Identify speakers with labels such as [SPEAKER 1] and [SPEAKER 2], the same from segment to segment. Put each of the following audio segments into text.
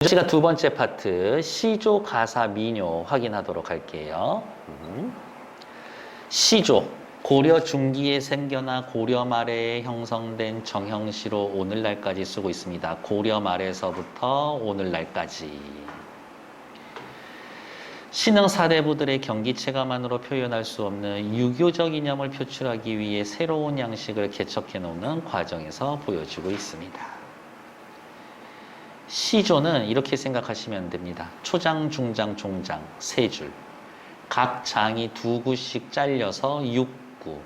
[SPEAKER 1] 시가 두 번째 파트 시조 가사 민요 확인하도록 할게요. 시조 고려 중기에 생겨나 고려 말에 형성된 정형시로 오늘날까지 쓰고 있습니다. 고려 말에서부터 오늘날까지. 신흥 사대부들의 경기 체감만으로 표현할 수 없는 유교적 이념을 표출하기 위해 새로운 양식을 개척해 놓는 과정에서 보여주고 있습니다. 시조는 이렇게 생각하시면 됩니다. 초장, 중장, 종장 세 줄. 각 장이 두 구씩 잘려서 6구.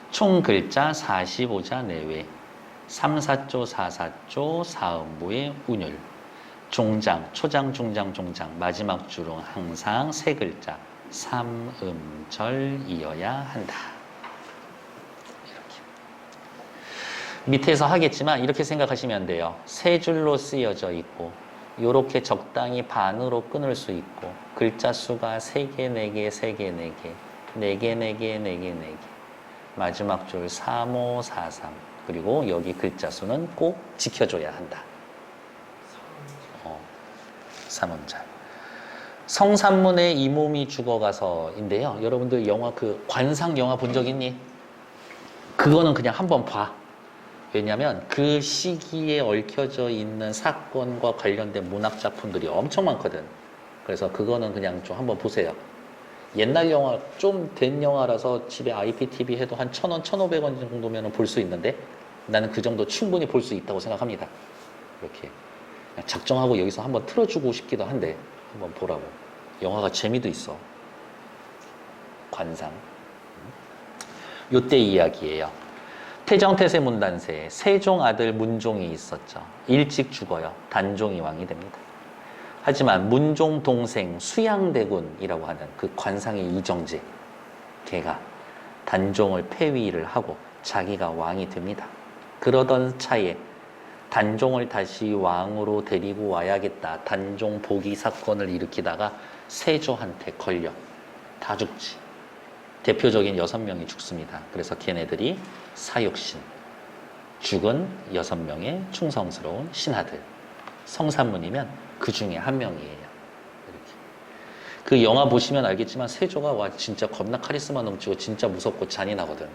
[SPEAKER 1] 총 글자 45자 내외. 3, 4조, 4, 4조, 사음부의 운율. 종장, 초장, 중장, 종장 마지막 줄은 항상 세 글자 3음절이어야 한다. 밑에서 하겠지만 이렇게 생각하시면 돼요. 세 줄로 쓰여져 있고 이렇게 적당히 반으로 끊을 수 있고 글자 수가 3개, 4개, 3개, 4개 4개, 4개, 4개, 4개 마지막 줄 3, 5, 4, 3 그리고 여기 글자 수는 꼭 지켜줘야 한다. 3음절. 성산문의 이 몸이 죽어가서인데요. 여러분들 영화 관상 영화 본 적 있니? 그거는 그냥 한번 봐. 왜냐하면 그 시기에 얽혀져 있는 사건과 관련된 문학 작품들이 엄청 많거든. 그래서 그거는 그냥 좀 한번 보세요. 옛날 영화, 좀 된 영화라서 집에 IPTV 해도 한 1,000원, 1,500원 정도면 볼 수 있는데 나는 그 정도 충분히 볼 수 있다고 생각합니다. 이렇게 작정하고 여기서 한번 틀어주고 싶기도 한데 한번 보라고. 영화가 재미도 있어. 관상. 요때 이야기예요. 태정태세 문단세에 세종 아들 문종이 있었죠. 일찍 죽어요. 단종이 왕이 됩니다. 하지만 문종 동생 수양대군이라고 하는 그 관상의 이정재, 걔가 단종을 폐위를 하고 자기가 왕이 됩니다. 그러던 차에 단종을 다시 왕으로 데리고 와야겠다. 단종 복위 사건을 일으키다가 세조한테 걸려. 다 죽지. 대표적인 6명이 죽습니다. 그래서 걔네들이 사육신, 죽은 6명의 충성스러운 신하들. 성산문이면 그 중에 한 명이에요. 이렇게. 그 영화 보시면 알겠지만 세조가 와 진짜 겁나 카리스마 넘치고 진짜 무섭고 잔인하거든.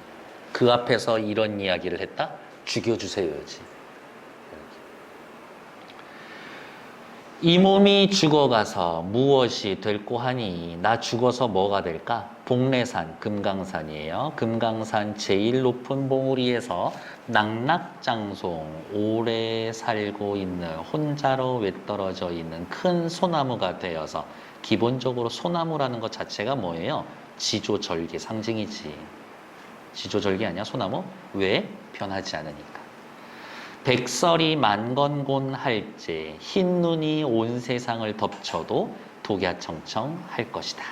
[SPEAKER 1] 그 앞에서 이런 이야기를 했다? 죽여주세요지. 이 몸이 죽어가서 무엇이 될꼬 하니 나 죽어서 뭐가 될까? 복례산, 금강산이에요. 금강산 제일 높은 봉우리에서 낙낙장송, 오래 살고 있는 혼자로 외떨어져 있는 큰 소나무가 되어서 기본적으로 소나무라는 것 자체가 뭐예요? 지조절개 상징이지. 지조절개 아니야 소나무? 왜? 변하지 않으니까. 백설이 만건곤할제 흰눈이 온 세상을 덮쳐도 독야청청 것이다.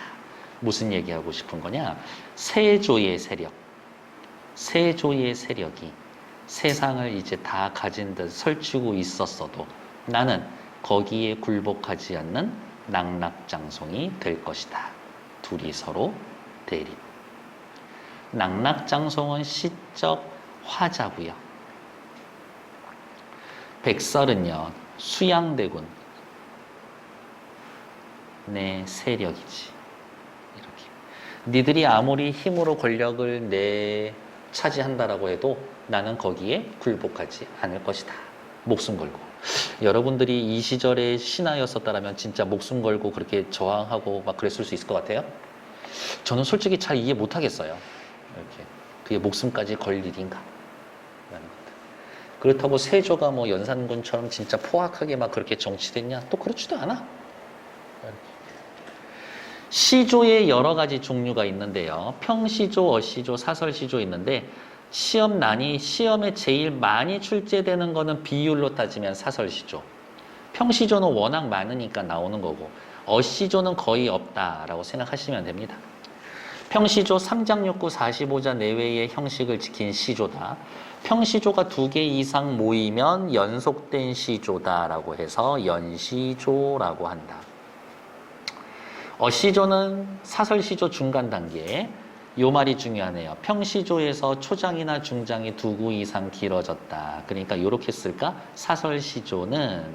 [SPEAKER 1] 무슨 얘기하고 싶은 거냐? 세조의 세력, 세조의 세력이 세상을 이제 다 가진 듯 설치고 있었어도 나는 거기에 굴복하지 않는 낙낙장송이 될 것이다. 둘이 서로 대립. 낙낙장송은 시적 화자고요. 백설은요, 수양대군 내 세력이지. 이렇게. 니들이 아무리 힘으로 권력을 차지한다라고 해도 나는 거기에 굴복하지 않을 것이다. 목숨 걸고. 여러분들이 이 시절에 신하였었다면 진짜 목숨 걸고 그렇게 저항하고 막 그랬을 수 있을 것 같아요? 저는 솔직히 잘 이해 못 하겠어요. 이렇게. 그게 목숨까지 걸 일인가? 그렇다고 세조가 뭐 연산군처럼 진짜 포악하게 막 그렇게 정치됐냐? 또 그렇지도 않아. 시조의 여러 가지 종류가 있는데요. 평시조, 어시조, 사설시조 있는데 시험에 제일 많이 출제되는 거는 비율로 따지면 사설시조. 평시조는 워낙 많으니까 나오는 거고 어시조는 거의 없다라고 생각하시면 됩니다. 평시조 3장육구 45자 내외의 형식을 지킨 시조다. 평시조가 2개 이상 모이면 연속된 시조다라고 해서 연시조라고 한다. 어시조는 사설시조 중간 단계, 요 말이 중요하네요. 평시조에서 초장이나 중장이 두 구 이상 길어졌다. 그러니까 이렇게 쓸까? 사설시조는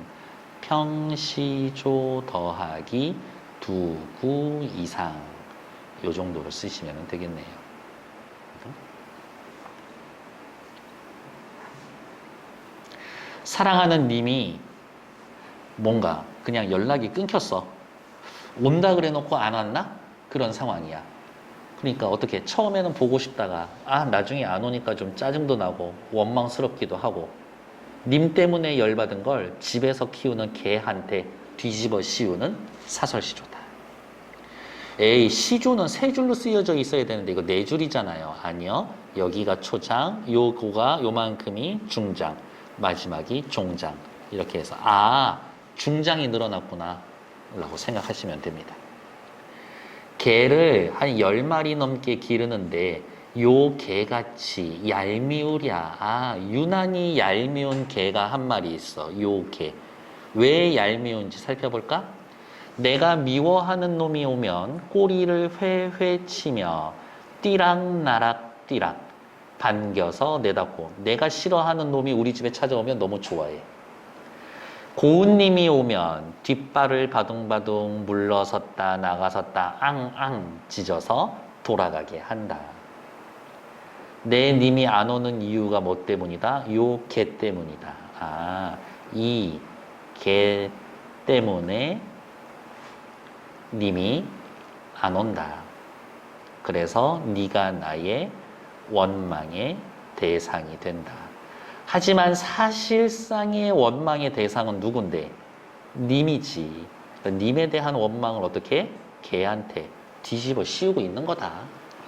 [SPEAKER 1] 평시조 더하기 두 구 이상 요 정도로 쓰시면 되겠네요. 사랑하는 님이 뭔가 그냥 연락이 끊겼어. 온다 그래 놓고 안 왔나? 그런 상황이야. 그러니까 어떻게 처음에는 보고 싶다가 나중에 안 오니까 좀 짜증도 나고 원망스럽기도 하고 님 때문에 열받은 걸 집에서 키우는 개한테 뒤집어 씌우는 사설시조다. 에이, 시조는 세 줄로 쓰여져 있어야 되는데 이거 네 줄이잖아요. 아니요. 여기가 초장, 요거가 요만큼이 중장, 마지막이 종장. 이렇게 해서 중장이 늘어났구나 라고 생각하시면 됩니다. 개를 한 10마리 넘게 기르는데 요 개같이 얄미우랴. 유난히 얄미운 개가 한 마리 있어. 요 개. 왜 얄미운지 살펴볼까? 내가 미워하는 놈이 오면 꼬리를 회회 치며 띠락나락 띠락 반겨서 내닫고, 내가 싫어하는 놈이 우리 집에 찾아오면 너무 좋아해. 고운님이 오면 뒷발을 바둥바둥 물러섰다 나가섰다 앙앙 짖어서 돌아가게 한다. 내 님이 안 오는 이유가 뭐 때문이다? 요 개 때문이다. 이 개 때문에 님이 안 온다. 그래서 네가 나의 원망의 대상이 된다. 하지만 사실상의 원망의 대상은 누군데? 님이지. 그러니까 님에 대한 원망을 어떻게? 걔한테 뒤집어 씌우고 있는 거다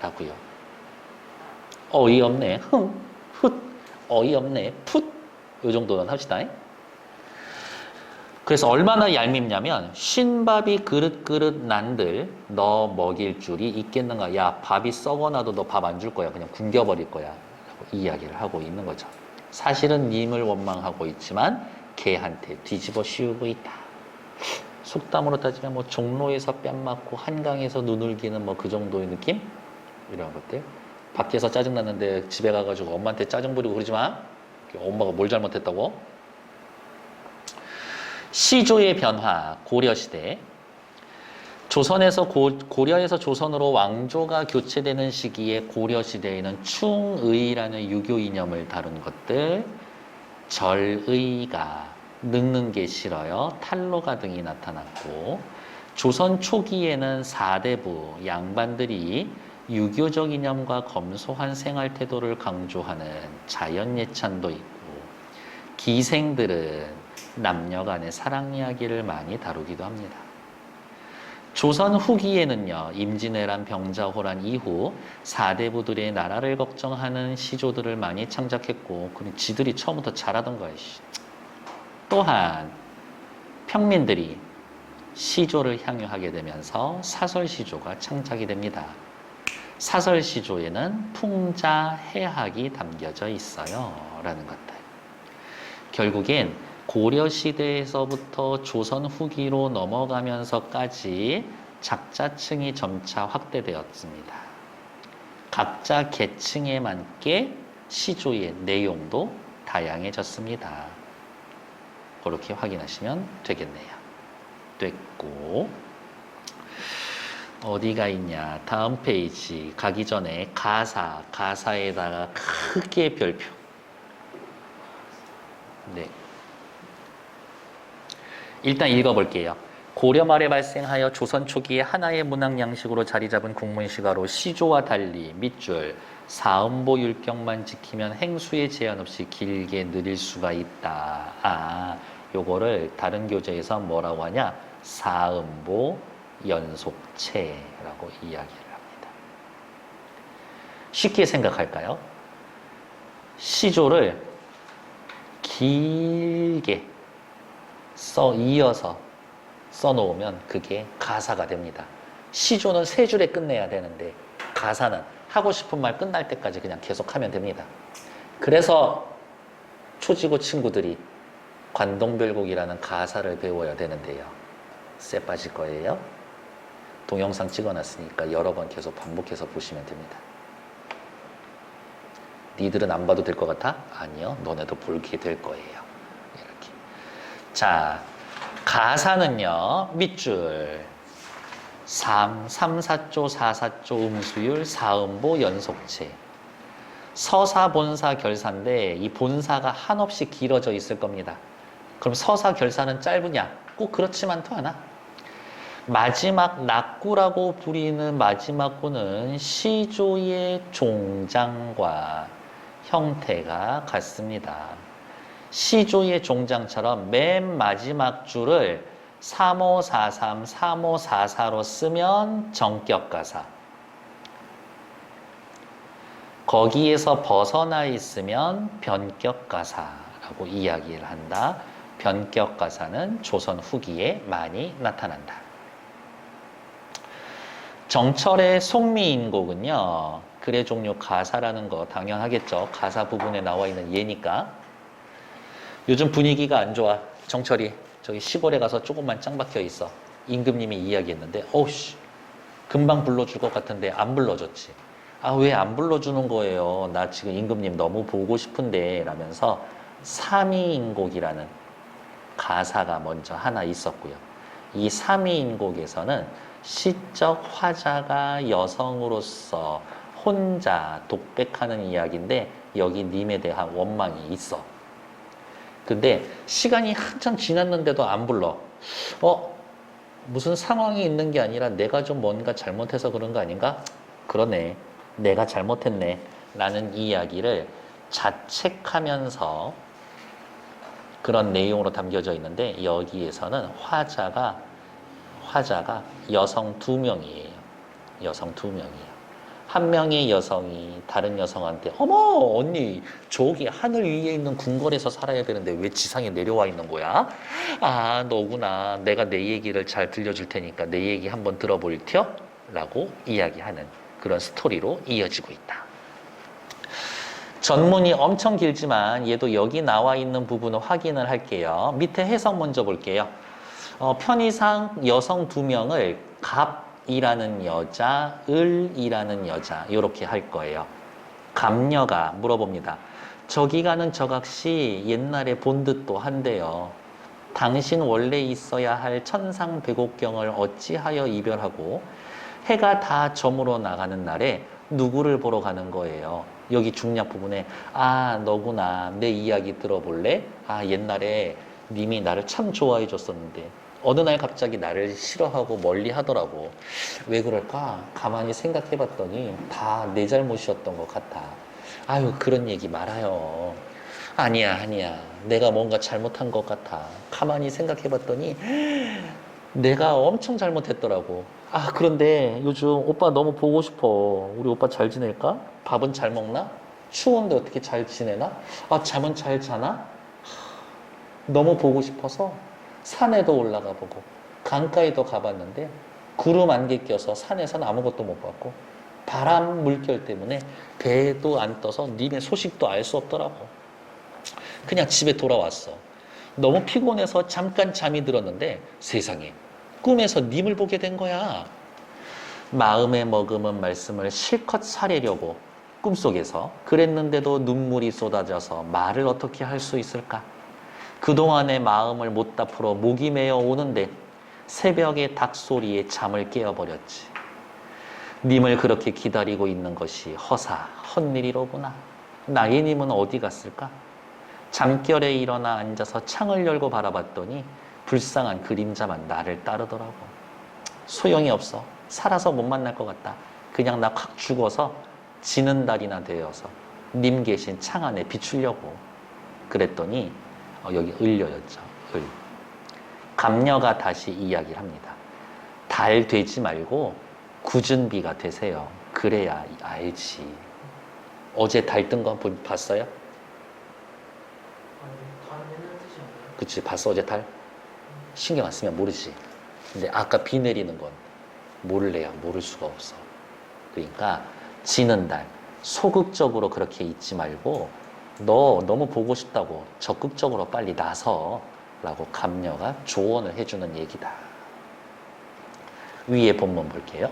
[SPEAKER 1] 라고요. 어이없네. 훗. 어이없네. 풋. 요 정도는 합시다. 그래서 얼마나 얄밉냐면 쉰밥이 그릇그릇 난들 너 먹일 줄이 있겠는가. 야, 밥이 썩어나도 너 밥 안 줄 거야. 그냥 굶겨버릴 거야 라고 이야기를 하고 있는 거죠. 사실은 님을 원망하고 있지만 걔한테 뒤집어 씌우고 있다. 속담으로 따지면 뭐 종로에서 뺨 맞고 한강에서 눈을 기는 뭐 그 정도의 느낌? 이런 것들. 밖에서 짜증났는데 집에 가가지고 엄마한테 짜증 부리고 그러지 마. 엄마가 뭘 잘못했다고? 시조의 변화, 고려시대. 조선에서 고려에서 조선으로 왕조가 교체되는 시기에 고려시대에는 충의라는 유교 이념을 다룬 것들, 절의가, 늙는 게 싫어요, 탈로가 등이 나타났고, 조선 초기에는 사대부, 양반들이 유교적 이념과 검소한 생활 태도를 강조하는 자연예찬도 있고, 기생들은 남녀 간의 사랑 이야기를 많이 다루기도 합니다. 조선 후기에는요, 임진왜란, 병자호란 이후 사대부들의 나라를 걱정하는 시조들을 많이 창작했고, 그럼 지들이 처음부터 잘하던 거예요. 또한 평민들이 시조를 향유하게 되면서 사설시조가 창작이 됩니다. 사설시조에는 풍자해학이 담겨져 있어요 라는 것들. 결국엔 고려시대에서부터 조선 후기로 넘어가면서까지 작자층이 점차 확대되었습니다. 각자 계층에 맞게 시조의 내용도 다양해졌습니다. 그렇게 확인하시면 되겠네요. 됐고, 어디가 있냐? 다음 페이지 가기 전에 가사에다가 크게 별표. 네. 일단 읽어볼게요. 고려 말에 발생하여 조선 초기에 하나의 문학 양식으로 자리 잡은 국문시가로 시조와 달리 밑줄 사음보 율격만 지키면 행수에 제한 없이 길게 느릴 수가 있다. 요거를 다른 교재에서 뭐라고 하냐? 사음보 연속체라고 이야기를 합니다. 쉽게 생각할까요? 시조를 길게 이어서 써놓으면 그게 가사가 됩니다. 시조는 세 줄에 끝내야 되는데 가사는 하고 싶은 말 끝날 때까지 그냥 계속하면 됩니다. 그래서 초지고 친구들이 관동별곡이라는 가사를 배워야 되는데요. 쎄 빠질 거예요. 동영상 찍어놨으니까 여러 번 계속 반복해서 보시면 됩니다. 니들은 안 봐도 될 것 같아? 아니요. 너네도 보게 될 거예요. 이렇게. 자, 가사는요. 밑줄 3, 4조, 4, 4조 음수율, 4음보 연속체. 서사, 본사, 결사인데 이 본사가 한없이 길어져 있을 겁니다. 그럼 서사, 결사는 짧으냐? 꼭 그렇지만도 않아. 마지막 낙구라고 부리는 마지막 구는 시조의 종장과 형태가 같습니다. 시조의 종장처럼 맨 마지막 줄을 3543, 3544로 쓰면 정격가사. 거기에서 벗어나 있으면 변격가사라고 이야기를 한다. 변격가사는 조선 후기에 많이 나타난다. 정철의 속미인곡은요. 글의 종류 가사라는 거 당연하겠죠. 가사 부분에 나와 있는 예니까. 요즘 분위기가 안 좋아. 정철이 저기 시골에 가서 조금만 짱 박혀 있어. 임금님이 이야기했는데 어우씨 금방 불러줄 것 같은데 안 불러줬지. 아, 왜 안 불러주는 거예요? 나 지금 임금님 너무 보고 싶은데 라면서 삼위인곡이라는 가사가 먼저 하나 있었고요. 이 삼위인곡에서는 시적 화자가 여성으로서 혼자 독백하는 이야기인데 여기 님에 대한 원망이 있어. 근데 시간이 한참 지났는데도 안 불러. 무슨 상황이 있는 게 아니라 내가 좀 뭔가 잘못해서 그런 거 아닌가? 그러네. 내가 잘못했네. 라는 이야기를 자책하면서 그런 내용으로 담겨져 있는데 여기에서는 화자가 여성 2명이에요. 여성 2명이에요. 한 명의 여성이 다른 여성한테 어머 언니 저기 하늘 위에 있는 궁궐에서 살아야 되는데 왜 지상에 내려와 있는 거야? 아 너구나. 내가 내 얘기를 잘 들려줄 테니까 내 얘기 한번 들어볼 텨? 라고 이야기하는 그런 스토리로 이어지고 있다. 전문이 엄청 길지만 얘도 여기 나와 있는 부분을 확인을 할게요. 밑에 해석 먼저 볼게요. 편의상 여성 2명을 갑이라는 여자, 을이라는 여자 이렇게 할 거예요. 갑녀가 물어봅니다. 저기 가는 저각시 옛날에 본 듯도 한데요. 당신 원래 있어야 할 천상백옥경을 어찌하여 이별하고 해가 다 저물어 나가는 날에 누구를 보러 가는 거예요. 여기 중략 부분에 아 너구나 내 이야기 들어볼래? 아 옛날에 님이 나를 참 좋아해 줬었는데 어느 날 갑자기 나를 싫어하고 멀리 하더라고. 왜 그럴까? 가만히 생각해 봤더니 다 내 잘못이었던 것 같아. 아유 그런 얘기 말아요. 아니야 내가 뭔가 잘못한 것 같아. 가만히 생각해 봤더니 내가 엄청 잘못했더라고. 아 그런데 요즘 오빠 너무 보고 싶어. 우리 오빠 잘 지낼까? 밥은 잘 먹나? 추운데 어떻게 잘 지내나? 아 잠은 잘 자나? 너무 보고 싶어서 산에도 올라가 보고 강가에도 가봤는데 구름 안개 껴서 산에서는 아무것도 못 봤고 바람 물결 때문에 배도 안 떠서 님의 소식도 알 수 없더라고. 그냥 집에 돌아왔어. 너무 피곤해서 잠깐 잠이 들었는데 세상에 꿈에서 님을 보게 된 거야. 마음에 머금은 말씀을 실컷 사려려고 꿈속에서 그랬는데도 눈물이 쏟아져서 말을 어떻게 할 수 있을까? 그동안의 마음을 못 다 풀어 목이 메어 오는데 새벽의 닭소리에 잠을 깨어버렸지. 님을 그렇게 기다리고 있는 것이 허사, 헛일이로구나. 나의 님은 어디 갔을까? 잠결에 일어나 앉아서 창을 열고 바라봤더니 불쌍한 그림자만 나를 따르더라고. 소용이 없어. 살아서 못 만날 것 같다. 그냥 나 확 죽어서 지는 달이나 되어서 님 계신 창 안에 비추려고. 그랬더니 여기 을려였죠. 을. 갑녀가 다시 이야기를 합니다. 달 되지 말고 굳은 비가 되세요. 그래야 알지. 어제 달 뜬 거 봤어요? 그치 봤어 어제 달? 신경 안 쓰면 모르지. 근데 아까 비 내리는 건 모를래야 모를 수가 없어. 그러니까 지는 달 소극적으로 그렇게 있지 말고 너 너무 보고 싶다고 적극적으로 빨리 나서 라고 갑녀가 조언을 해주는 얘기다. 위에 본문 볼게요.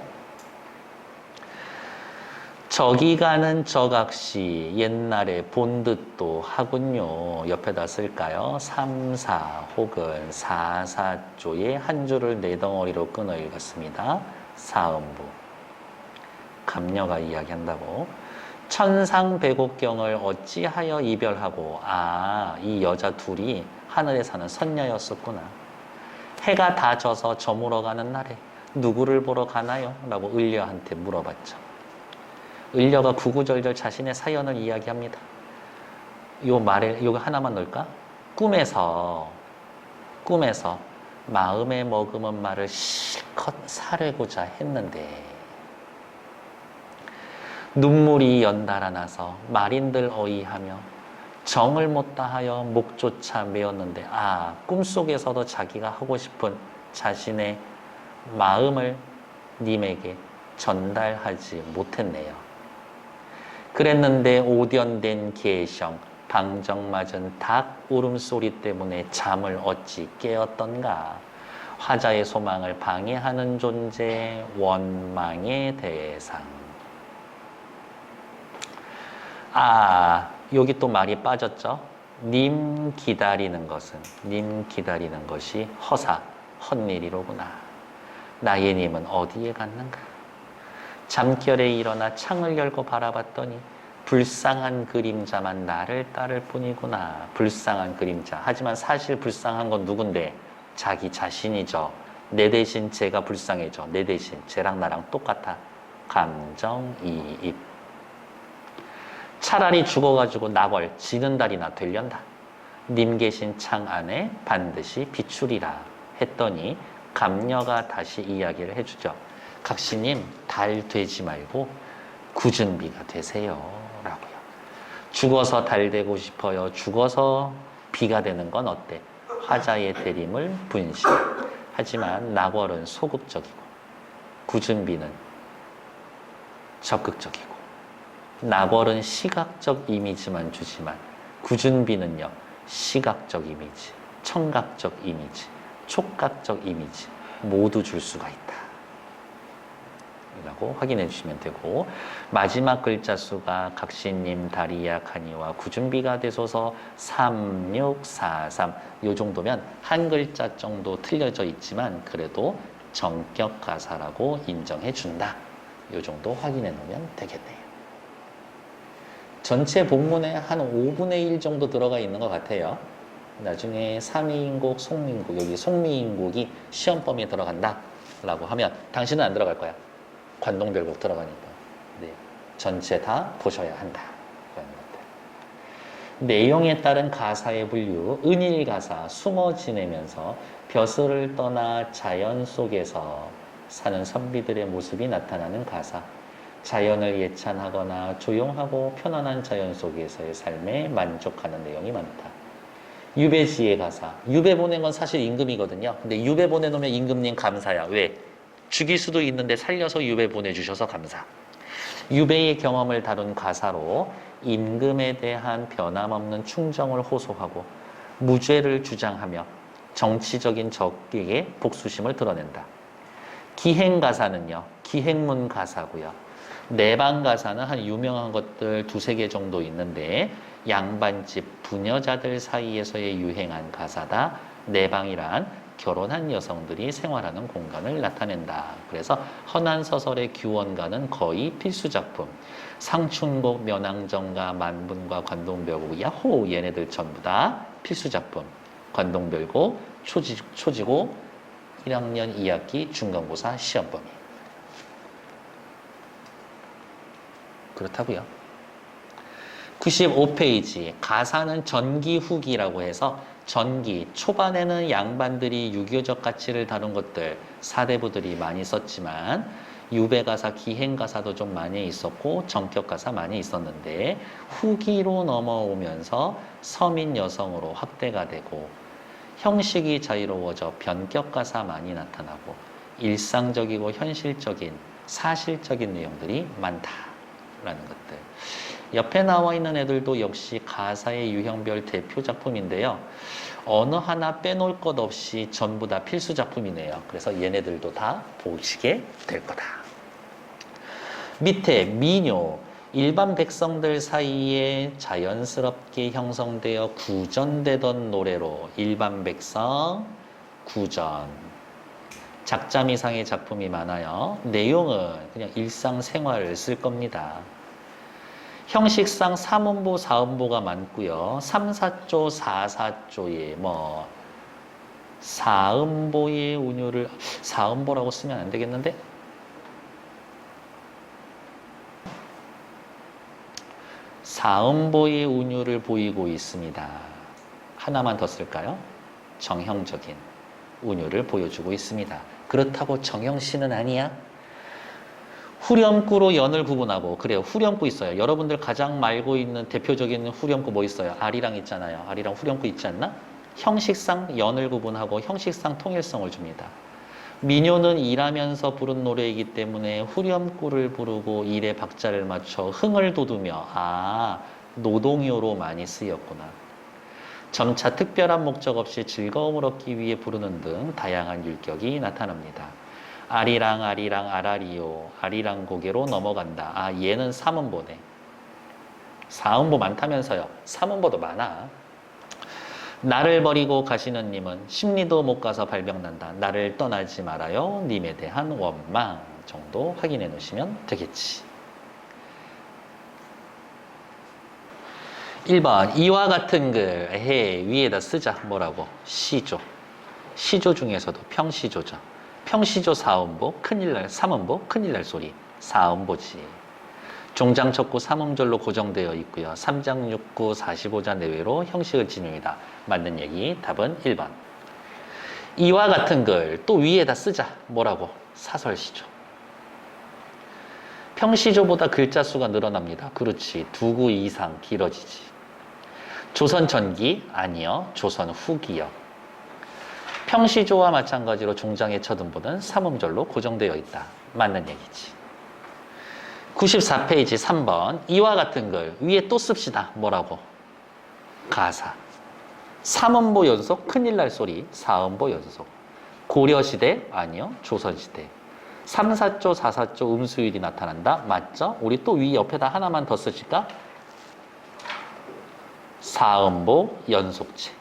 [SPEAKER 1] 저기 가는 저각시 옛날에 본 듯도 하군요. 옆에다 쓸까요? 3, 4 혹은 4, 4조의 한 줄을 네 덩어리로 끊어 읽었습니다. 사음부. 감녀가 이야기한다고. 천상백옥경을 어찌하여 이별하고 이 여자 둘이 하늘에 사는 선녀였었구나. 해가 다 져서 저물어 가는 날에 누구를 보러 가나요? 라고 을려한테 물어봤죠. 을려가 구구절절 자신의 사연을 이야기합니다. 요 말에 요거 하나만 넣을까? 꿈에서 마음에 머금은 말을 실컷 사려고자 했는데 눈물이 연달아 나서 말인들 어이하며 정을 못 다하여 목조차 메었는데 꿈속에서도 자기가 하고 싶은 자신의 마음을 님에게 전달하지 못했네요. 그랬는데 오련된 개성, 방정맞은 닭 울음소리 때문에 잠을 어찌 깨었던가. 화자의 소망을 방해하는 존재, 원망의 대상. 여기 또 말이 빠졌죠. 님 기다리는 것이 허사, 헛일이로구나. 나의 님은 어디에 갔는가? 잠결에 일어나 창을 열고 바라봤더니 불쌍한 그림자만 나를 따를 뿐이구나. 불쌍한 그림자. 하지만 사실 불쌍한 건 누군데? 자기 자신이죠. 내 대신 쟤가 불쌍해져. 내 대신 쟤랑 나랑 똑같아. 감정이입. 차라리 죽어가지고 나벌 지는 달이나 되련다. 님 계신 창 안에 반드시 비추리라 했더니 감녀가 다시 이야기를 해주죠. 각시님, 달 되지 말고 굳은비가 되세요. 라고요. 죽어서 달 되고 싶어요. 죽어서 비가 되는 건 어때? 화자의 대림을 분실. 하지만 나궐은 소극적이고 굳은비는 적극적이고 나궐은 시각적 이미지만 주지만 굳은비는요. 시각적 이미지, 청각적 이미지, 촉각적 이미지 모두 줄 수가 있다. 라고 확인해 주시면 되고 마지막 글자 수가 각시님 다리야카니와 굳은비가 되소서 3643 요 정도면 한 글자 정도 틀려져 있지만 그래도 정격 가사라고 인정해 준다. 요 정도 확인해 놓으면 되겠네요. 전체 본문에 한 5분의 1 정도 들어가 있는 것 같아요. 나중에 삼위인곡, 송미인곡, 여기 송미인곡이 시험 범위에 들어간다 라고 하면 당신은 안 들어갈 거야. 관동별곡 들어가니까. 네. 전체 다 보셔야 한다. 라는 것들. 내용에 따른 가사의 분류, 은일가사, 숨어 지내면서 벼슬을 떠나 자연 속에서 사는 선비들의 모습이 나타나는 가사. 자연을 예찬하거나 조용하고 편안한 자연 속에서의 삶에 만족하는 내용이 많다. 유배지의 가사. 유배 보낸 건 사실 임금이거든요. 근데 유배 보내놓으면 임금님 감사야. 왜? 죽일 수도 있는데 살려서 유배 보내주셔서 감사. 유배의 경험을 다룬 가사로 임금에 대한 변함없는 충정을 호소하고 무죄를 주장하며 정치적인 적에게 복수심을 드러낸다. 기행가사는요. 기행문 가사고요. 내방가사는 한 유명한 것들 2-3개 정도 있는데 양반집 부녀자들 사이에서의 유행한 가사다. 내방이란 결혼한 여성들이 생활하는 공간을 나타낸다. 그래서 헌안서설의 규원가는 거의 필수작품. 상춘곡, 면왕정가, 만분과 관동별곡, 야호! 얘네들 전부 다 필수작품. 관동별곡, 초지곡, 1학년 2학기 중간고사 시험범위. 그렇다고요. 95페이지 가사는 전기 후기라고 해서 전기 초반에는 양반들이 유교적 가치를 다룬 것들 사대부들이 많이 썼지만 유배가사, 기행가사도 좀 많이 있었고 정격가사 많이 있었는데 후기로 넘어오면서 서민 여성으로 확대가 되고 형식이 자유로워져 변격가사 많이 나타나고 일상적이고 현실적인 사실적인 내용들이 많다라는 것들. 옆에 나와 있는 애들도 역시 가사의 유형별 대표 작품인데요. 어느 하나 빼놓을 것 없이 전부 다 필수 작품이네요. 그래서 얘네들도 다 보시게 될 거다. 밑에 민요, 일반 백성들 사이에 자연스럽게 형성되어 구전되던 노래로 일반 백성, 구전. 작자미상의 작품이 많아요. 내용은 그냥 일상생활을 쓸 겁니다. 형식상 3음보, 4음보가 많고요. 3, 4조, 4, 4조에 4음보의 운율을 4음보라고 쓰면 안 되겠는데? 사음보의 운율을 보이고 있습니다. 하나만 더 쓸까요? 정형적인 운율을 보여주고 있습니다. 그렇다고 정형시는 아니야? 후렴구로 연을 구분하고, 그래요. 후렴구 있어요. 여러분들 가장 알고 있는 대표적인 후렴구 뭐 있어요? 아리랑 있잖아요. 아리랑 후렴구 있지 않나? 형식상 연을 구분하고 형식상 통일성을 줍니다. 민요는 일하면서 부른 노래이기 때문에 후렴구를 부르고 일의 박자를 맞춰 흥을 돋우며 노동요로 많이 쓰였구나. 점차 특별한 목적 없이 즐거움을 얻기 위해 부르는 등 다양한 율격이 나타납니다. 아리랑 아리랑 아라리요 아리랑 고개로 넘어간다. 얘는 3음보네. 4음보 많다면서요. 3음보도 많아. 나를 버리고 가시는 님은 심리도 못 가서 발병난다. 나를 떠나지 말아요. 님에 대한 원망 정도 확인해 놓으시면 되겠지. 1번 이와 같은 글 위에다 쓰자. 뭐라고? 시조. 시조 중에서도 평시조죠. 평시조 4음보 큰일날 3음보 큰일날 소리 4음보지. 종장 쳤고 3음절로 고정되어 있고요. 3장 6구 45자 내외로 형식을 지닙니다. 맞는 얘기 답은 1번. 이와 같은 글 또 위에다 쓰자. 뭐라고? 사설시조. 평시조보다 글자 수가 늘어납니다. 그렇지. 2구 이상 길어지지. 조선 전기? 아니요. 조선 후기요. 평시조와 마찬가지로 종장의 첫 음보는 3음절로 고정되어 있다. 맞는 얘기지. 94페이지 3번 이와 같은 글 위에 또 씁시다. 뭐라고? 가사. 3음보 연속 큰일날 소리 4음보 연속. 고려시대? 아니요. 조선시대. 3, 4조, 4, 4조 음수율이 나타난다. 맞죠? 우리 또 위 옆에다 하나만 더 쓰실까? 4음보 연속체.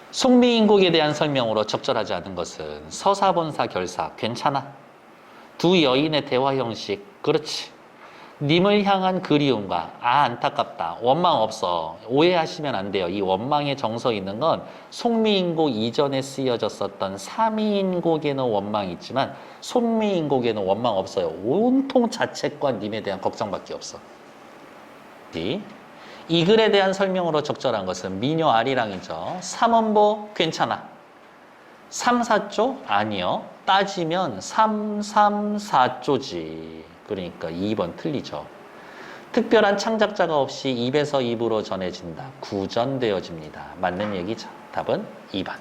[SPEAKER 1] 송미인곡에 대한 설명으로 적절하지 않은 것은 서사본사 결사 괜찮아. 두 여인의 대화 형식 그렇지. 님을 향한 그리움과 안타깝다. 원망 없어. 오해하시면 안 돼요. 이 원망의 정서 있는 건 송미인곡 이전에 쓰여졌었던 삼미인곡에는 원망이 있지만 송미인곡에는 원망 없어요. 온통 자책과 님에 대한 걱정밖에 없어. 이 글에 대한 설명으로 적절한 것은 민요 아리랑이죠. 3음보 괜찮아. 3, 4조? 아니요. 따지면 3, 3, 4조지. 그러니까 2번 틀리죠. 특별한 창작자가 없이 입에서 입으로 전해진다. 구전되어집니다. 맞는 얘기죠. 답은 2번.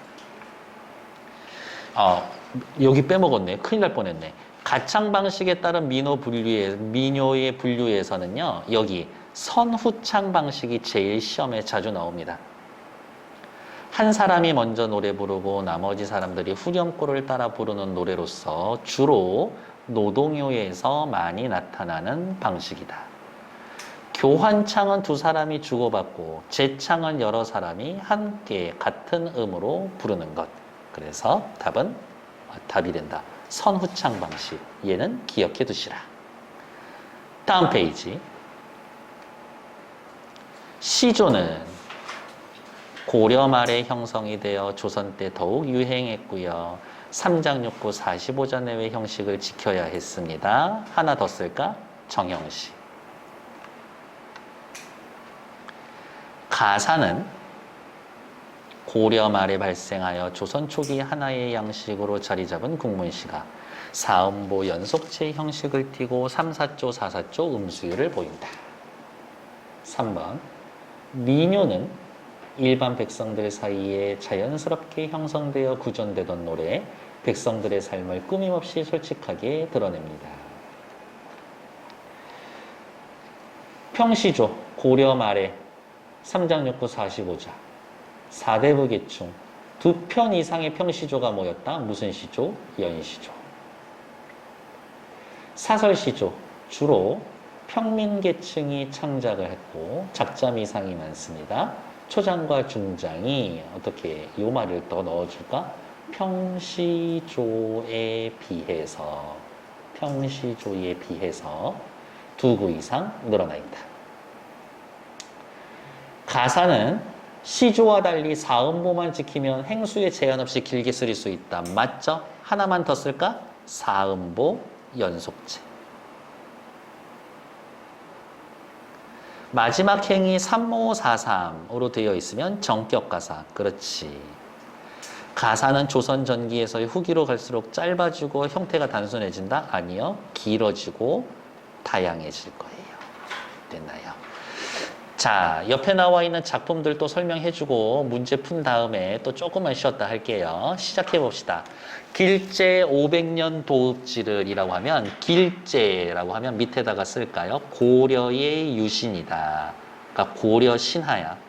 [SPEAKER 1] 여기 빼먹었네. 큰일 날 뻔했네. 가창 방식에 따른 민요의 분류에서는요. 여기 선후창 방식이 제일 시험에 자주 나옵니다. 한 사람이 먼저 노래 부르고 나머지 사람들이 후렴구를 따라 부르는 노래로서 주로 노동요에서 많이 나타나는 방식이다. 교환창은 두 사람이 주고받고 재창은 여러 사람이 함께 같은 음으로 부르는 것. 그래서 답이 된다. 선후창 방식. 얘는 기억해 두시라. 다음 페이지. 시조는 고려 말에 형성이 되어 조선 때 더욱 유행했고요. 3장 6구 45자 내외 형식을 지켜야 했습니다. 하나 더 쓸까? 정형식. 가사는 고려 말에 발생하여 조선 초기 하나의 양식으로 자리 잡은 국문시가 4음보 연속체 형식을 띠고 3, 4조, 4, 4조 음수율을 보인다. 3번 민요는 일반 백성들 사이에 자연스럽게 형성되어 구전되던 노래 백성들의 삶을 꾸밈없이 솔직하게 드러냅니다. 평시조, 고려 말에 삼장육부 45자, 4대부 계충, 2편 이상의 평시조가 모였다. 무슨 시조? 연시조. 사설시조, 주로 평민계층이 창작을 했고 작자미상이 많습니다. 초장과 중장이 어떻게 이 말을 더 넣어줄까? 평시조에 비해서 2구 이상 늘어나 있다. 가사는 시조와 달리 사음보만 지키면 행수에 제한 없이 길게 쓰일 수 있다. 맞죠? 하나만 더 쓸까? 사음보 연속체. 마지막 행이 3543으로 되어 있으면 정격가사. 그렇지. 가사는 조선 전기에서의 후기로 갈수록 짧아지고 형태가 단순해진다? 아니요. 길어지고 다양해질 거예요. 됐나요? 자, 옆에 나와 있는 작품들 또 설명해주고 문제 푼 다음에 또 조금만 쉬었다 할게요. 시작해봅시다. 길제 500년 도읍지를이라고 하면 길제라고 하면 밑에다가 쓸까요? 고려의 유신이다. 그러니까 고려 신하야.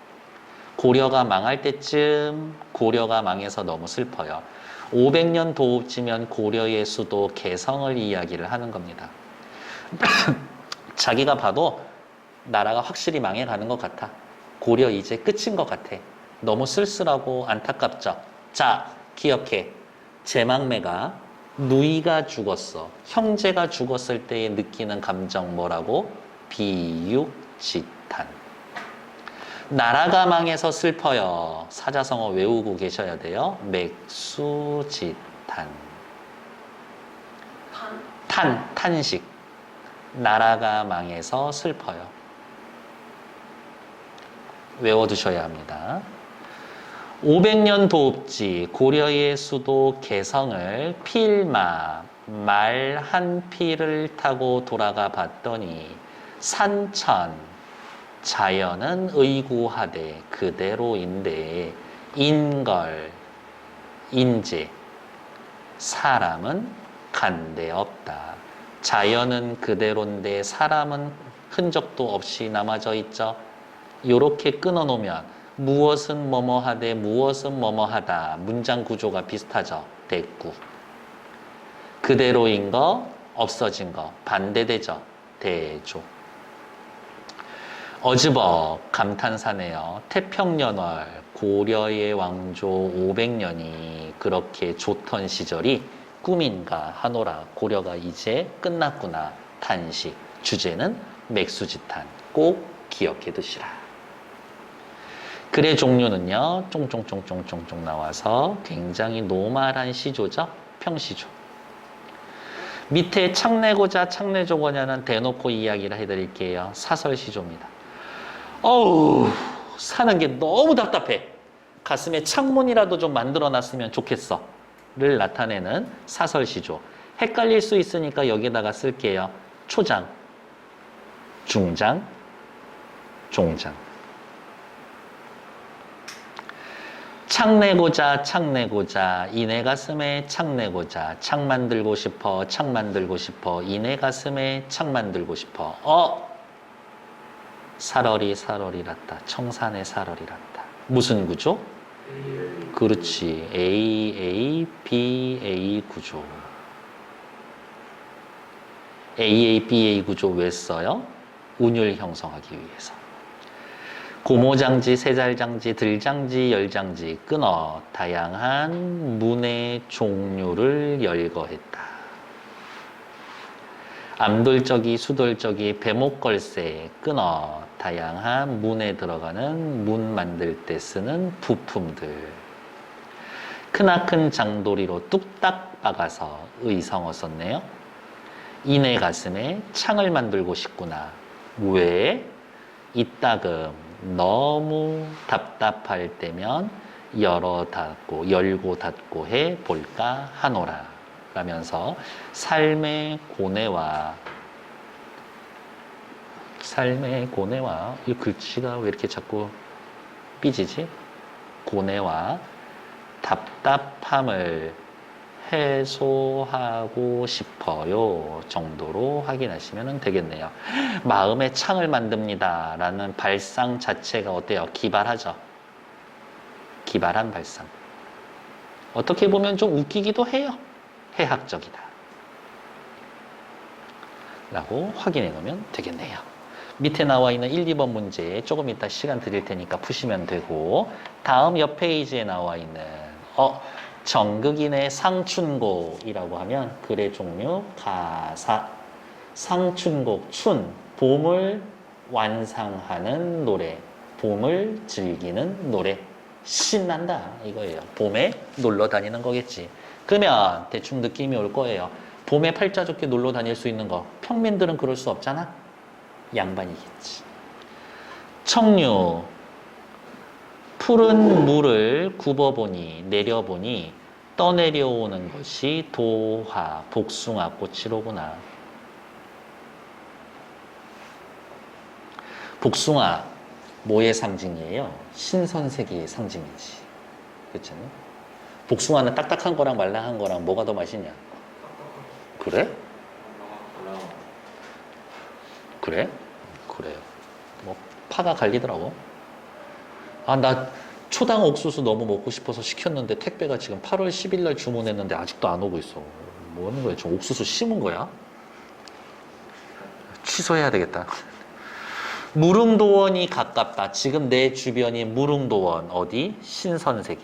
[SPEAKER 1] 고려가 망할 때쯤 고려가 망해서 너무 슬퍼요. 500년 도읍지면 고려의 수도 개성을 이야기를 하는 겁니다. 자기가 봐도 나라가 확실히 망해가는 것 같아. 고려 이제 끝인 것 같아. 너무 쓸쓸하고 안타깝죠. 자, 기억해. 제망매가 누이가 죽었어. 형제가 죽었을 때 느끼는 감정 뭐라고? 비육지탄. 나라가 망해서 슬퍼요. 사자성어 외우고 계셔야 돼요. 맥수지탄. 탄식. 나라가 망해서 슬퍼요. 외워두셔야 합니다. 500년 도읍지 고려의 수도 개성을 필마 말 한 피를 타고 돌아가 봤더니 산천 자연은 의구하되 그대로인데 인걸 인재 사람은 간데 없다. 자연은 그대로인데 사람은 흔적도 없이 남아져 있죠. 요렇게 끊어놓으면 무엇은 뭐뭐하되 무엇은 뭐뭐하다. 문장 구조가 비슷하죠. 대꾸. 그대로인 거, 없어진 거. 반대되죠. 대조. 어즈버 감탄사네요. 태평연월 고려의 왕조 500년이 그렇게 좋던 시절이 꿈인가 하노라. 고려가 이제 끝났구나. 탄식. 주제는 맥수지탄. 꼭 기억해 두시라. 글의 종류는요. 쫑쫑쫑쫑쫑쫑 나와서 굉장히 노멀한 시조죠. 평시조. 밑에 창내고자 창내조거냐는 대놓고 이야기를 해드릴게요. 사설시조입니다. 어우, 사는 게 너무 답답해. 가슴에 창문이라도 좀 만들어놨으면 좋겠어. 를 나타내는 사설시조. 헷갈릴 수 있으니까 여기다가 쓸게요. 초장, 중장, 종장. 창내고자 창내고자 이내 가슴에 창내고자 창 만들고 싶어 창 만들고 싶어 이내 가슴에 창 만들고 싶어 살얼이 살얼이랐다. 청산의 살얼이랐다. 무슨 구조? 그렇지. AA, BA 구조. AA, BA 구조 왜 써요? 운율 형성하기 위해서. 고모장지, 세잘장지, 들장지, 열장지 끊어 다양한 문의 종류를 열거했다. 암돌적이, 수돌적이, 배목걸쇠 끊어 다양한 문에 들어가는 문 만들 때 쓰는 부품들. 크나큰 장도리로 뚝딱 박아서 의성어 썼네요. 이내 가슴에 창을 만들고 싶구나. 왜? 이따금 너무 답답할 때면 열고 닫고 해 볼까 하노라 라면서 삶의 고뇌와 이 글씨가 왜 이렇게 자꾸 삐지지? 고뇌와 답답함을 해소하고 싶어요 정도로 확인하시면 되겠네요. 마음의 창을 만듭니다 라는 발상 자체가 어때요? 기발하죠. 기발한 발상. 어떻게 보면 좀 웃기기도 해요. 해학적이다 라고 확인해 놓으면 되겠네요. 밑에 나와 있는 1, 2번 문제 조금 이따 시간 드릴 테니까 푸시면 되고, 다음 옆 페이지에 나와 있는 정극인의 상춘곡이라고 하면 글의 종류 가사, 상춘곡, 춘, 봄을 완상하는 노래, 봄을 즐기는 노래, 신난다 이거예요. 봄에 놀러 다니는 거겠지. 그러면 대충 느낌이 올 거예요. 봄에 팔자 좋게 놀러 다닐 수 있는 거, 평민들은 그럴 수 없잖아. 양반이겠지. 청류, 푸른 물을 굽어보니 내려보니 떠내려오는 것이 도화, 복숭아 꽃이로구나. 복숭아 뭐의 상징이에요? 신선세계의 상징이지. 그렇죠? 복숭아는 딱딱한 거랑 말랑한 거랑 뭐가 더 맛있냐? 그래? 그래? 그래요. 뭐 파가 갈리더라고. 아, 나 초당 옥수수 너무 먹고 싶어서 시켰는데 택배가 지금 8월 10일 날 주문했는데 아직도 안 오고 있어. 뭐 하는 거야? 지금 옥수수 심은 거야? 취소해야 되겠다. 무릉도원이 가깝다. 지금 내 주변이 무릉도원. 어디? 신선세계.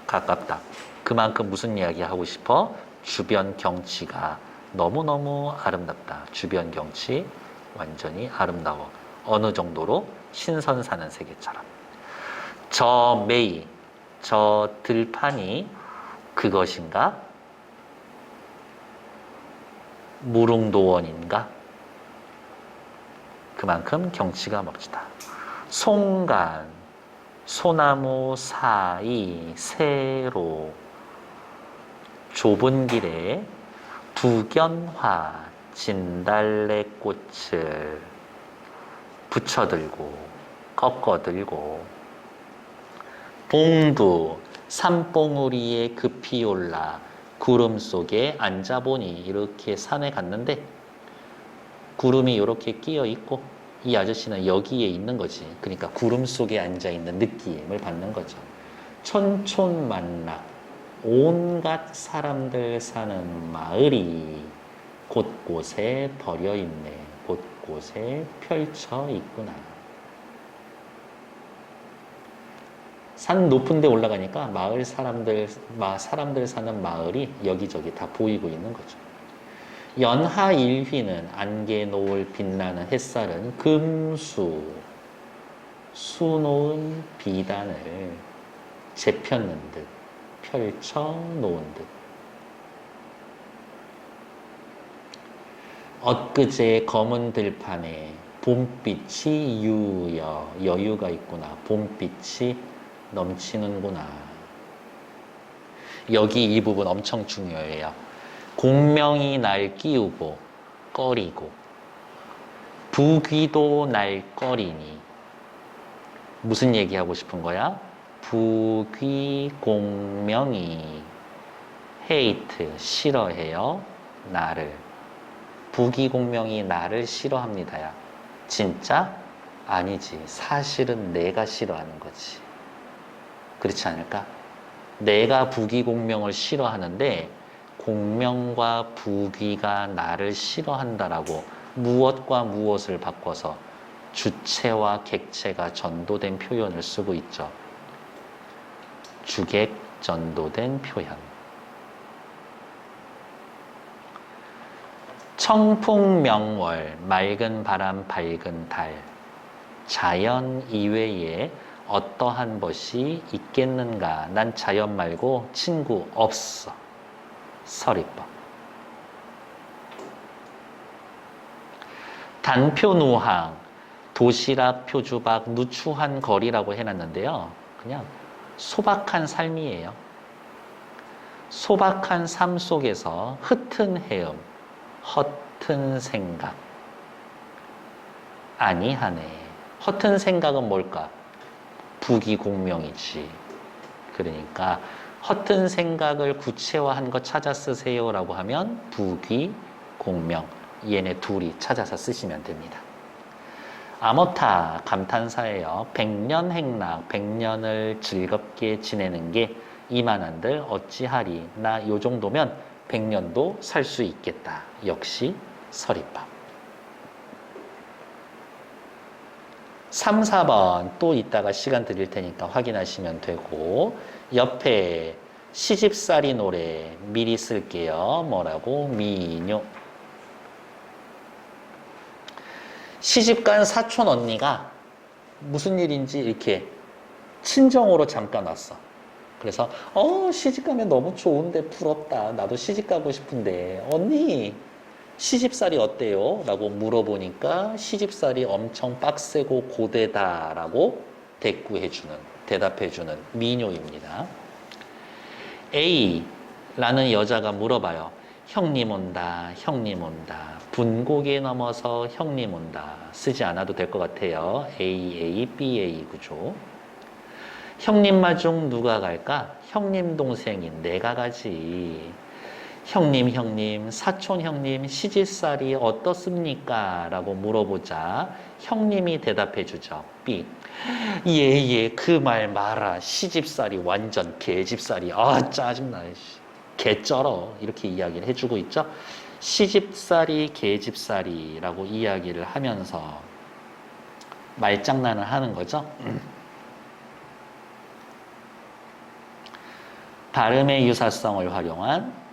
[SPEAKER 1] 가깝다. 그만큼 무슨 이야기 하고 싶어? 주변 경치가 너무너무 아름답다. 주변 경치 완전히 아름다워. 어느 정도로? 신선 사는 세계처럼. 저 메이, 저 들판이 그것인가? 무릉도원인가? 그만큼 경치가 멋지다. 송간, 소나무 사이 세로, 좁은 길에 두견화, 진달래꽃을 붙여들고 꺾어들고, 봉두, 산봉우리에 급히 올라 구름 속에 앉아보니, 이렇게 산에 갔는데 구름이 이렇게 끼어 있고 이 아저씨는 여기에 있는 거지. 그러니까 구름 속에 앉아 있는 느낌을 받는 거죠. 촌촌만락, 온갖 사람들 사는 마을이 곳곳에 버려 있네. 곳곳에 펼쳐 있구나. 산 높은 데 올라가니까 마을 사람들 사는 마을이 여기저기 다 보이고 있는 거죠. 연하일휘는 안개 노을 빛나는 햇살은 금수, 수놓은 비단을 재폈는 듯, 펼쳐 놓은 듯. 엊그제 검은 들판에 봄빛이 여유가 있구나. 봄빛이 넘치는구나. 여기 이 부분 엄청 중요해요. 공명이 날 끼우고 꺼리고 부귀도 날 꺼리니. 무슨 얘기하고 싶은 거야? 부귀 공명이 hate, 싫어해요. 나를. 부귀 공명이 나를 싫어합니다야. 진짜? 아니지. 사실은 내가 싫어하는 거지. 그렇지 않을까? 내가 부귀 공명을 싫어하는데 공명과 부귀가 나를 싫어한다라고 무엇과 무엇을 바꿔서 주체와 객체가 전도된 표현을 쓰고 있죠. 주객 전도된 표현. 청풍명월, 맑은 바람, 밝은 달. 자연 이외에 어떠한 것이 있겠는가? 난 자연 말고 친구 없어. 서리법. 단표누항, 도시락, 표주박, 누추한 거리라고 해놨는데요. 그냥 소박한 삶이에요. 소박한 삶 속에서 흩은 헤엄, 허튼 생각. 아니하네. 허튼 생각은 뭘까? 부귀공명이지. 그러니까 허튼 생각을 구체화한 거 찾아 쓰세요라고 하면 부귀, 공명 얘네 둘이 찾아서 쓰시면 됩니다. 암호타 감탄사예요. 백년행락, 백년을 즐겁게 지내는 게 이만한들 어찌하리. 나 요 정도면 백년도 살 수 있겠다. 역시 서리밥. 3, 4번 또 이따가 시간 드릴 테니까 확인하시면 되고 옆에 시집살이 노래 미리 쓸게요. 뭐라고? 미녀. 시집간 사촌 언니가 무슨 일인지 이렇게 친정으로 잠깐 왔어. 그래서 시집가면 너무 좋은데 부럽다. 나도 시집가고 싶은데 언니 시집살이 어때요? 라고 물어보니까 시집살이 엄청 빡세고 고되다라고 대답해주는 미녀입니다. A라는 여자가 물어봐요. 형님 온다, 형님 온다. 분고개 넘어서 형님 온다. 쓰지 않아도 될 것 같아요. AA, BA 구조. 형님 마중 누가 갈까? 형님 동생인 내가 가지. 형님, 사촌 형님, 시집살이 어떻습니까? 라고 물어보자 형님이 대답해 주죠. B. 예, 그 말 마라. 시집살이 완전 개집살이. 아, 짜증나. 개쩔어. 이렇게 이야기를 해주고 있죠. 시집살이, 개집살이라고 이야기를 하면서 말장난을 하는 거죠. 발음의 유사성을 활용한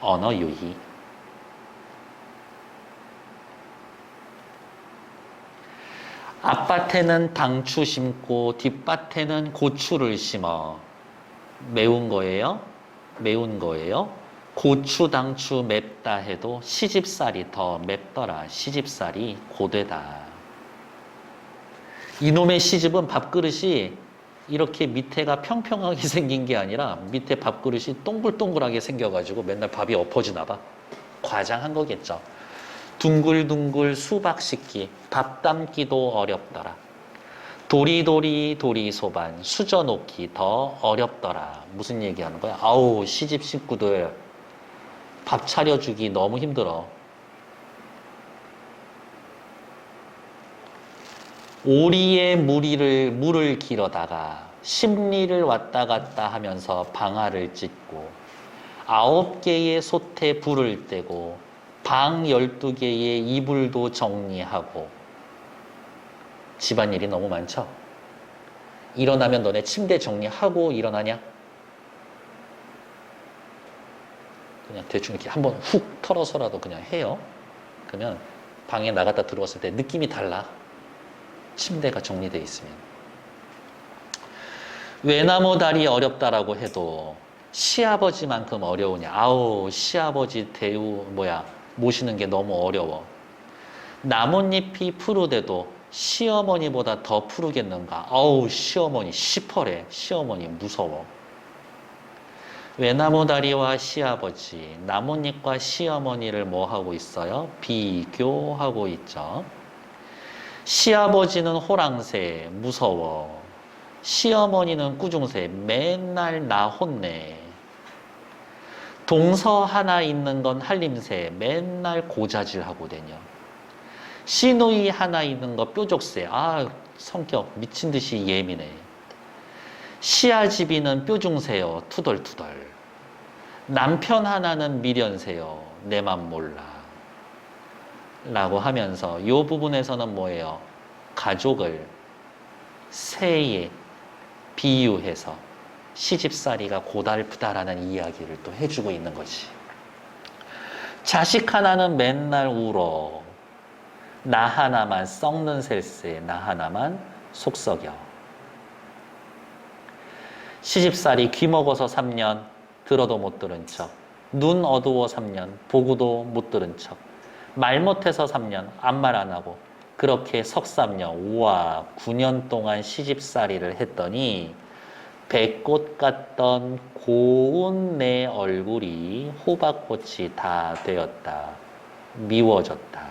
[SPEAKER 1] 언어 유희. 앞밭에는 당추 심고 뒷밭에는 고추를 심어. 매운 거예요? 매운 거예요? 고추, 당추 맵다 해도 시집살이 더 맵더라. 시집살이 고되다. 이놈의 시집은 밥그릇이 이렇게 밑에가 평평하게 생긴 게 아니라 밑에 밥그릇이 동글동글하게 생겨가지고 맨날 밥이 엎어지나 봐. 과장한 거겠죠. 둥글둥글 수박 씻기, 밥 담기도 어렵더라. 도리도리 소반, 수저 놓기 더 어렵더라. 무슨 얘기하는 거야? 아우, 시집 식구들 밥 차려주기 너무 힘들어. 오리의 물을 길어다가 십리를 왔다 갔다 하면서 방아를 찢고 9개의 솥에 불을 떼고 방 12개의 이불도 정리하고. 집안일이 너무 많죠? 일어나면 너네 침대 정리하고 일어나냐? 그냥 대충 이렇게 한번 훅 털어서라도 그냥 해요. 그러면 방에 나갔다 들어왔을 때 느낌이 달라. 침대가 정리되어 있으면. 외나무 다리 어렵다라고 해도 시아버지만큼 어려우냐? 아우, 시아버지 모시는 게 너무 어려워. 나뭇잎이 푸르대도 시어머니보다 더 푸르겠는가? 아우, 시어머니 시퍼래. 시어머니 무서워. 외나무 다리와 시아버지, 나뭇잎과 시어머니를 뭐 하고 있어요? 비교하고 있죠. 시아버지는 호랑새, 무서워. 시어머니는 꾸중새, 맨날 나 혼내. 동서 하나 있는 건 한림새, 맨날 고자질하고 다녀. 시누이 하나 있는 거 뾰족새, 성격 미친 듯이 예민해. 시아집이는 뾰중새요, 투덜투덜. 남편 하나는 미련새요, 내 맘 몰라. 라고 하면서 이 부분에서는 뭐예요? 가족을 새에 비유해서 시집살이가 고달프다라는 이야기를 또 해주고 있는 거지. 자식 하나는 맨날 울어. 나 하나만 썩는 셀세. 나 하나만 속 썩여. 시집살이 귀 먹어서 3년 들어도 못 들은 척. 눈 어두워 3년 보고도 못 들은 척. 말 못해서 3년 아무 말 안 하고 그렇게 석삼년, 우와 9년 동안 시집살이를 했더니 배꽃 같던 고운 내 얼굴이 호박꽃이 다 되었다. 미워졌다.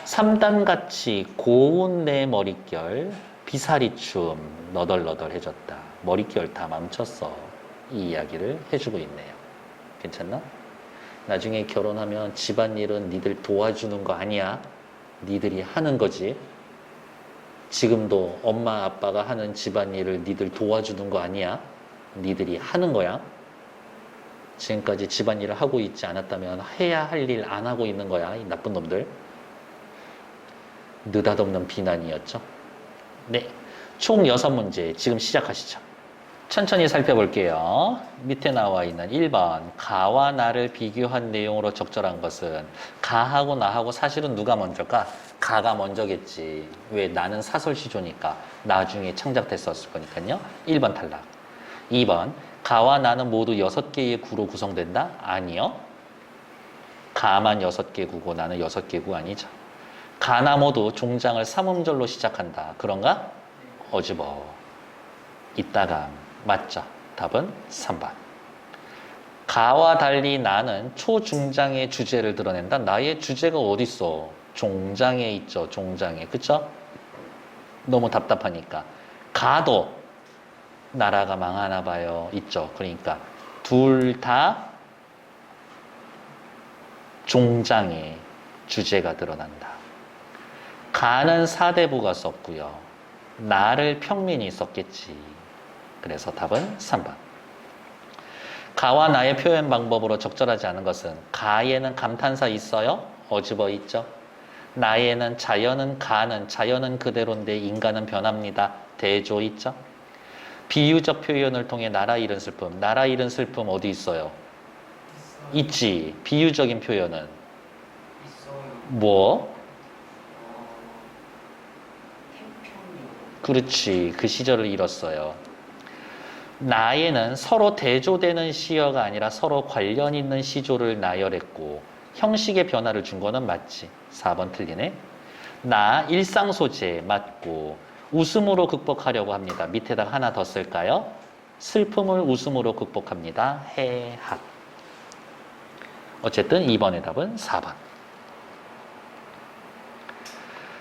[SPEAKER 1] 삼단같이 고운 내 머릿결 비사리춤 너덜너덜해졌다. 머릿결 다 망쳤어. 이 이야기를 해주고 있네요. 괜찮나? 나중에 결혼하면 집안일은 니들 도와주는 거 아니야. 니들이 하는 거지. 지금도 엄마 아빠가 하는 집안일을 니들 도와주는 거 아니야. 니들이 하는 거야. 지금까지 집안일을 하고 있지 않았다면 해야 할 일 안 하고 있는 거야. 이 나쁜 놈들. 느닷없는 비난이었죠. 네, 총 6문제 지금 시작하시죠. 천천히 살펴볼게요. 밑에 나와 있는 1번 가와 나를 비교한 내용으로 적절한 것은 가하고 나하고 사실은 누가 먼저일까? 가가 먼저겠지. 왜? 나는 사설시조니까 나중에 창작됐었을 거니까요. 1번 탈락. 2번 가와 나는 모두 6개의 구로 구성된다? 아니요. 가만 6개 구고 나는 6개 구 아니죠. 가나 모두 종장을 삼음절로 시작한다. 그런가? 어집어. 이따가 맞죠. 답은 3번. 가와 달리 나는 초중장의 주제를 드러낸다. 나의 주제가 어딨어? 종장에 있죠. 종장에. 그쵸? 너무 답답하니까. 가도 나라가 망하나 봐요. 있죠. 그러니까 둘 다 종장에 주제가 드러난다. 가는 사대부가 썼고요. 나를 평민이 썼겠지. 그래서 답은 3번. 가와 나의 표현 방법으로 적절하지 않은 것은 가에는 감탄사 있어요? 어집어 있죠. 나에는 자연은 가는 자연은 그대로인데 인간은 변합니다. 대조 있죠. 비유적 표현을 통해 나라 잃은 슬픔. 나라 잃은 슬픔 어디 있어요? 있지. 비유적인 표현은 뭐? 그렇지. 그 시절을 잃었어요. 나에는 서로 대조되는 시어가 아니라 서로 관련 있는 시조를 나열했고 형식의 변화를 준 거는 맞지. 4번 틀리네. 나 일상 소재 맞고 웃음으로 극복하려고 합니다. 밑에다가 하나 더 쓸까요? 슬픔을 웃음으로 극복합니다. 해학. 어쨌든 2번의 답은 4번.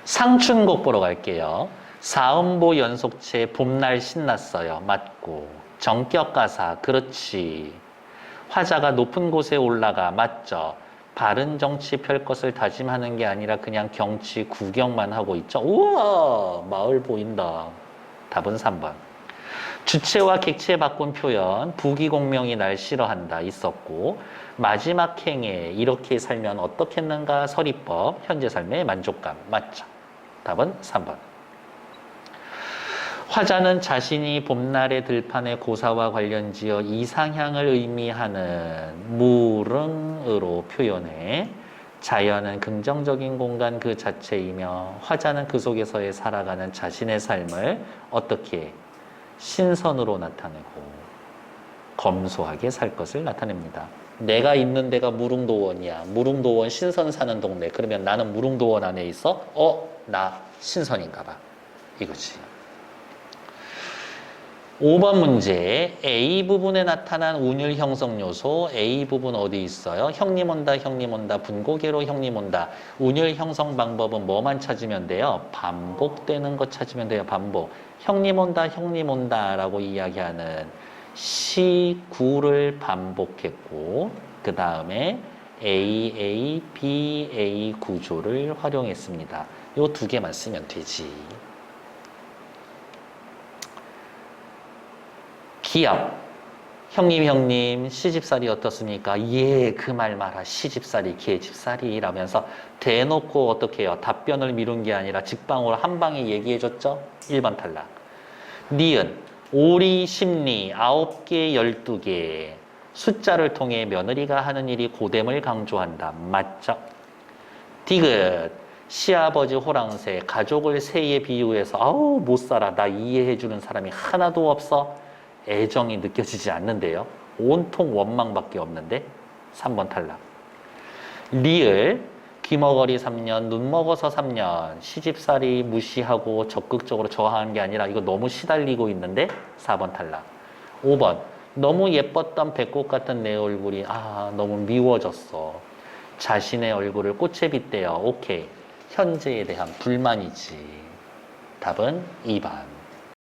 [SPEAKER 1] 상춘곡 보러 갈게요. 사음보 연속체 봄날 신났어요. 맞고. 정격가사 그렇지. 화자가 높은 곳에 올라가 맞죠. 바른 정치 펼 것을 다짐하는 게 아니라 그냥 경치 구경만 하고 있죠. 우와 마을 보인다. 답은 3번. 주체와 객체 바꾼 표현 부기공명이 날 싫어한다 있었고 마지막 행에 이렇게 살면 어떻겠는가 서리법 현재 삶의 만족감 맞죠. 답은 3번. 화자는 자신이 봄날의 들판의 고사와 관련지어 이상향을 의미하는 무릉으로 표현해 자연은 긍정적인 공간 그 자체이며 화자는 그 속에서의 살아가는 자신의 삶을 어떻게 신선으로 나타내고 검소하게 살 것을 나타냅니다. 내가 있는 데가 무릉도원이야. 무릉도원 신선 사는 동네. 그러면 나는 무릉도원 안에 있어? 나 신선인가 봐. 이거지. 5번 문제 A 부분에 나타난 운율 형성 요소 A 부분 어디 있어요? 형님 온다 형님 온다 분고개로 형님 온다. 운율 형성 방법은 뭐만 찾으면 돼요? 반복되는 것 찾으면 돼요. 반복. 형님 온다 라고 이야기하는 시구를 반복했고 그 다음에 AA, BA 구조를 활용했습니다. 요 두 개만 쓰면 되지. 기합. 형님 시집살이 어떻습니까? 예, 그 말 마라. 시집살이 개집살이 라면서 대놓고 어떻게 해요? 답변을 미룬 게 아니라 직방으로 한 방에 얘기해줬죠? 1번 탈락. 니은. 오리, 심리, 9개, 12개. 숫자를 통해 며느리가 하는 일이 고됨을 강조한다. 맞죠? 디귿. 시아버지 호랑새, 가족을 새에 비유해서 아우 못 살아. 나 이해해주는 사람이 하나도 없어. 애정이 느껴지지 않는데요. 온통 원망밖에 없는데 3번 탈락. 리을 귀머거리 3년 눈 먹어서 3년 시집살이 무시하고 적극적으로 저하한 게 아니라 이거 너무 시달리고 있는데 4번 탈락. 5번 너무 예뻤던 배꼽 같은 내 얼굴이 너무 미워졌어. 자신의 얼굴을 꽃에 빗대요. 오케이. 현재에 대한 불만이지. 답은 2번.